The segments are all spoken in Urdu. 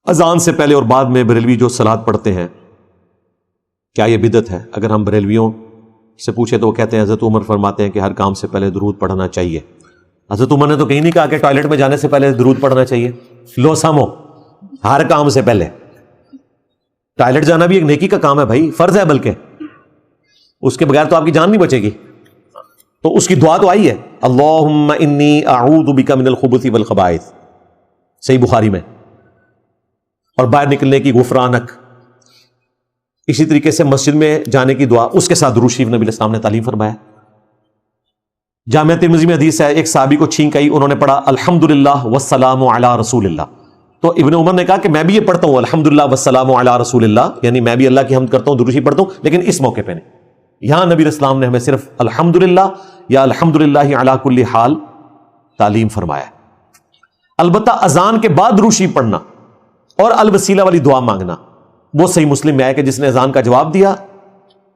اذان سے پہلے اور بعد میں بریلوی جو صلات پڑھتے ہیں، کیا یہ بدعت ہے؟ اگر ہم بریلویوں سے پوچھے تو وہ کہتے ہیں حضرت عمر فرماتے ہیں کہ ہر کام سے پہلے درود پڑھنا چاہیے۔ حضرت عمر نے تو کہیں نہیں کہا کہ ٹوائلٹ میں جانے سے پہلے درود پڑھنا چاہیے۔ لو سامو، ہر کام سے پہلے ٹوائلٹ جانا بھی ایک نیکی کا کام ہے بھائی، فرض ہے، بلکہ اس کے بغیر تو آپ کی جان نہیں بچے گی۔ تو اس کی دعا تو آئی ہے، اللہم انی اعوذ بک من الخبث والخبائث، صحیح بخاری میں، اور باہر نکلنے کی غفرانک۔ اسی طریقے سے مسجد میں جانے کی دعا، اس کے ساتھ درود شریف نبی علیہ السلام نے تعلیم فرمایا۔ جامعہ ترمذی میں حدیث ہے، ایک صحابی کو چھینک آئی، انہوں نے پڑھا الحمدللہ والسلام علی رسول اللہ، تو ابن عمر نے کہا کہ میں بھی یہ پڑھتا ہوں الحمدللہ والسلام علی رسول اللہ، یعنی میں بھی اللہ کی حمد کرتا ہوں، درود شریف پڑھتا ہوں، لیکن اس موقع پہ نہیں۔ یہاں نبی علیہ السلام نے ہمیں صرف الحمدللہ یا الحمدللہ علی کل حال تعلیم فرمایا۔ البتہ اذان کے بعد درود شریف پڑھنا اور الوسیلہ والی دعا مانگنا، وہ صحیح مسلم میں ہے کہ جس نے اذان کا جواب دیا،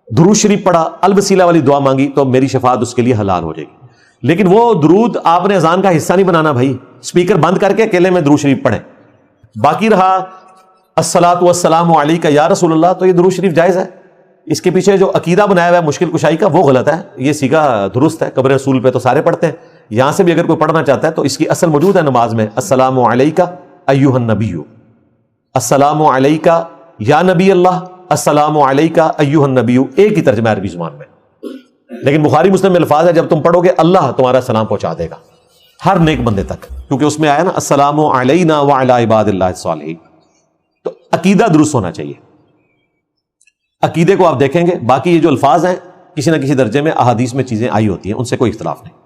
درود شریف پڑھا، الوسیلہ والی دعا مانگی، تو میری شفاعت اس کے لیے حلال ہو جائے گی۔ لیکن وہ درود آپ نے اذان کا حصہ نہیں بنانا بھائی، اسپیکر بند کر کے اکیلے میں درود شریف پڑھیں۔ باقی رہا الصلاۃ والسلام علیک یا رسول اللہ، تو یہ درود شریف جائز ہے۔ اس کے پیچھے جو عقیدہ بنایا ہوا ہے مشکل کشائی کا، وہ غلط ہے، یہ سیکھا درست ہے، قبر رسول پہ تو سارے پڑھتے ہیں، یہاں سے بھی اگر کوئی پڑھنا چاہتا ہے تو اس کی اصل موجود ہے نماز میں، السلام علیک ایھا النبی، السلام علیک یا نبی اللہ، السلام علیک ایھا النبی، ایک ہی ترجمہ عربی زبان میں، لیکن بخاری مسلم میں الفاظ ہے جب تم پڑھو گے اللہ تمہارا سلام پہنچا دے گا ہر نیک بندے تک، کیونکہ اس میں آیا نا السلام علینا وعلی عباد اللہ الصالحین۔ تو عقیدہ درست ہونا چاہیے، عقیدے کو آپ دیکھیں گے، باقی یہ جو الفاظ ہیں کسی نہ کسی درجے میں احادیث میں چیزیں آئی ہوتی ہیں، ان سے کوئی اختلاف نہیں۔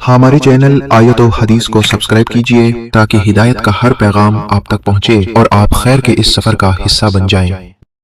ہمارے چینل آیت و حدیث کو سبسکرائب کیجئے تاکہ ہدایت کا ہر پیغام آپ تک پہنچے اور آپ خیر کے اس سفر کا حصہ بن جائیں۔